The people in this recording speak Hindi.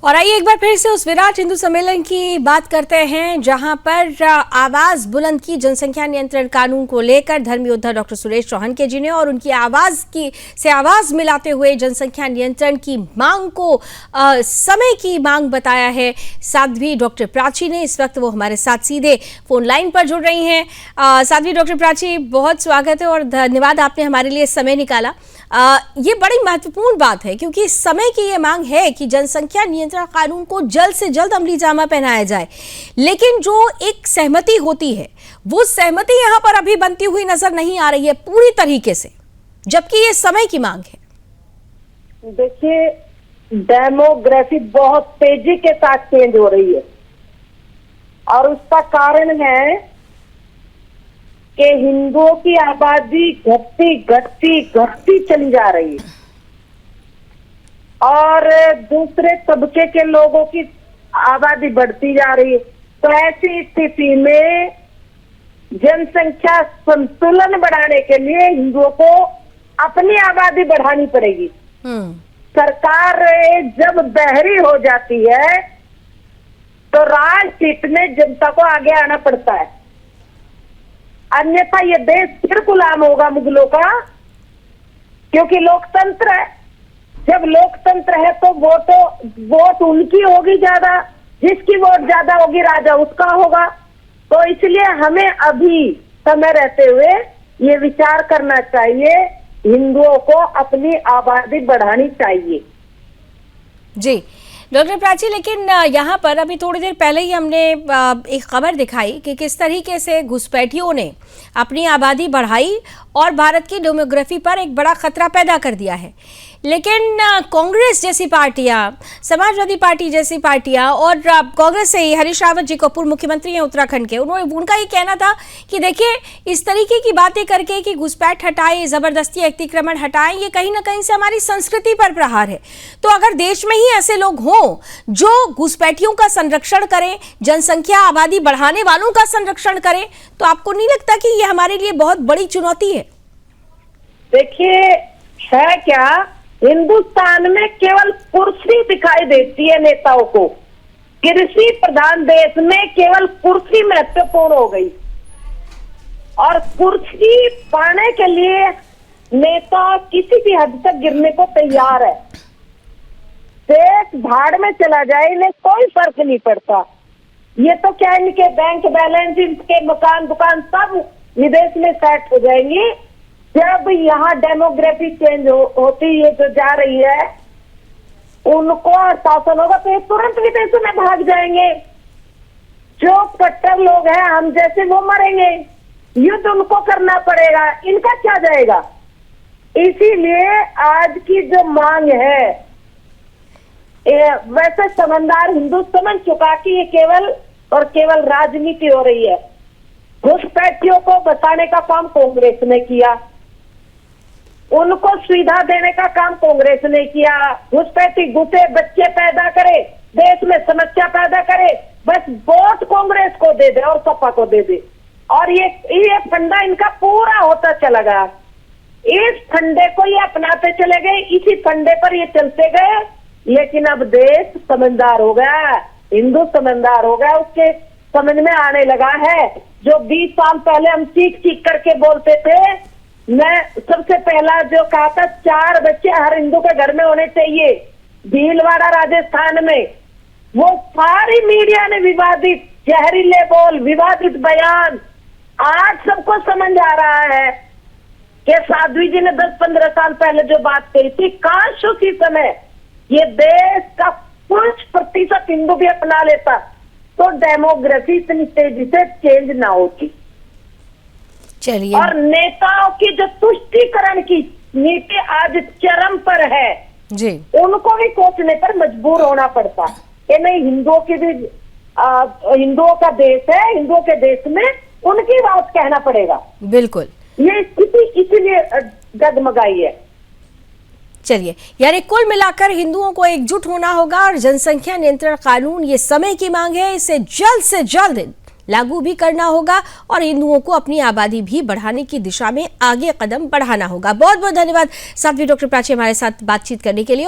और आइए एक बार फिर से उस विराट हिंदू सम्मेलन की बात करते हैं जहां पर आवाज बुलंद की जनसंख्या नियंत्रण कानून को लेकर धर्म योद्धा डॉक्टर सुरेश चौहान के जी ने, और उनकी आवाज की से आवाज मिलाते हुए जनसंख्या नियंत्रण की मांग को समय की मांग बताया है साध्वी डॉक्टर प्राची ने। इस वक्त वो हमारे साथ सीधे फोन लाइन पर जुड़ रही हैं। साध्वी डॉक्टर प्राची, बहुत स्वागत है और धन्यवाद, आपने हमारे लिए समय निकाला। ये बड़ी महत्वपूर्ण बात है क्योंकि समय की ये मांग है कि जनसंख्या नियंत्रण कानून को जल्द से जल्द अमली जामा पहनाया जाए, लेकिन जो एक सहमति होती है वो सहमति यहाँ पर अभी बनती हुई नजर नहीं आ रही है पूरी तरीके से, जबकि ये समय की मांग है। देखिए, डेमोग्राफी बहुत तेजी के साथ चेंज हो रही है और उसका कारण है कि हिंदुओं की आबादी घटती चली जा रही है और दूसरे तबके के लोगों की आबादी बढ़ती जा रही है। तो ऐसी स्थिति में जनसंख्या संतुलन बढ़ाने के लिए हिंदुओं को अपनी आबादी बढ़ानी पड़ेगी। सरकार जब बहरी हो जाती है तो राजनीति में जनता को आगे आना पड़ता है, अन्यथा ये देश फिर गुलाम होगा मुगलों का, क्योंकि लोकतंत्र है। जब लोकतंत्र है तो वोट उनकी होगी ज्यादा, जिसकी वोट ज्यादा होगी राजा उसका होगा। तो इसलिए हमें अभी समय रहते हुए ये विचार करना चाहिए, हिंदुओं को अपनी आबादी बढ़ानी चाहिए। जी डॉक्टर प्राची, लेकिन यहाँ पर अभी थोड़ी देर पहले ही हमने एक खबर दिखाई कि किस तरीके से घुसपैठियों ने अपनी आबादी बढ़ाई और भारत की डेमोग्राफी पर एक बड़ा खतरा पैदा कर दिया है। लेकिन कांग्रेस जैसी पार्टियां, समाजवादी पार्टी जैसी पार्टियां, और कांग्रेस से ही हरीश रावत जी को पूर्व मुख्यमंत्री हैं उत्तराखंड के, उनका ये कहना था कि देखिए इस तरीके की बातें करके कि घुसपैठ हटाए, जबरदस्ती अतिक्रमण हटाएं, ये कहीं ना कहीं से हमारी संस्कृति पर प्रहार है। तो अगर देश में ही ऐसे लोग हों जो घुसपैठियों का संरक्षण करें, जनसंख्या आबादी बढ़ाने वालों का संरक्षण करें, तो आपको नहीं लगता कि ये हमारे लिए बहुत बड़ी चुनौती है? देखिए, है क्या, हिंदुस्तान में केवल कुर्सी दिखाई देती है नेताओं को। कृषि प्रधान देश में केवल कुर्सी महत्वपूर्ण हो गई और कुर्सी पाने के लिए नेता किसी भी हद तक गिरने को तैयार है। देश भाड़ में चला जाए, इन्हें कोई फर्क नहीं पड़ता। ये तो क्या, इनके बैंक बैलेंस, इनके मकान दुकान सब विदेश में सेट हो जाएंगी। जब यहाँ डेमोग्राफी चेंज होती है जो जा रही है, उनको शासन होगा तो ये तुरंत विदेशों में भाग जाएंगे। जो कट्टर लोग हैं हम जैसे, वो मरेंगे। युद्ध उनको करना पड़ेगा, इनका क्या जाएगा। इसीलिए आज की जो मांग है, वैसे समझदार हिंदू समझ चुका कि ये केवल और केवल राजनीति हो रही है। घुसपैठियों को बचाने का काम कांग्रेस ने किया, उनको सुविधा देने का काम कांग्रेस ने किया। घुसपैठी घुसे बच्चे पैदा करे, देश में समस्या पैदा करे, बस वोट कांग्रेस को दे दे और सपा को दे दे, और ये फंडा इनका पूरा होता चला गया। इस फंडे को ये अपनाते चले गए, इसी फंडे पर ये चलते गए। लेकिन अब देश समझदार हो गया, हिंदू समझदार हो गया, उसके समझ में आने लगा है। जो 20 साल पहले हम चीख चीख करके बोलते थे, मैं सबसे पहला जो कहा था 4 बच्चे हर हिंदू के घर में होने चाहिए, भीलवाड़ा राजस्थान में, वो सारी मीडिया ने विवादित जहरीले बोल, विवादित बयान, आज सबको समझ आ रहा है कि साध्वी जी ने 10-15 साल पहले जो बात कही थी, काश उसी समय ये देश का कुछ प्रतिशत हिंदू भी अपना लेता तो डेमोग्राफी इतनी तेजी से चेंज ना होती। चलिए, और नेताओं की जो तुष्टीकरण की नीति आज चरम पर है जी, उनको भी सोचने पर मजबूर होना पड़ता कि नहीं, हिंदुओं की भी हिंदुओं का देश है, हिंदुओं के देश में उनकी बात कहना पड़ेगा। बिल्कुल, ये स्थिति इसीलिए डगमगाई है। चलिए, यानी कुल मिलाकर हिंदुओं को एकजुट होना होगा और जनसंख्या नियंत्रण कानून ये समय की मांग है, इसे जल्द से जल्द लागू भी करना होगा और हिंदुओं को अपनी आबादी भी बढ़ाने की दिशा में आगे कदम बढ़ाना होगा। बहुत बहुत धन्यवाद साध्वी डॉक्टर प्राची हमारे साथ बातचीत करने के लिए।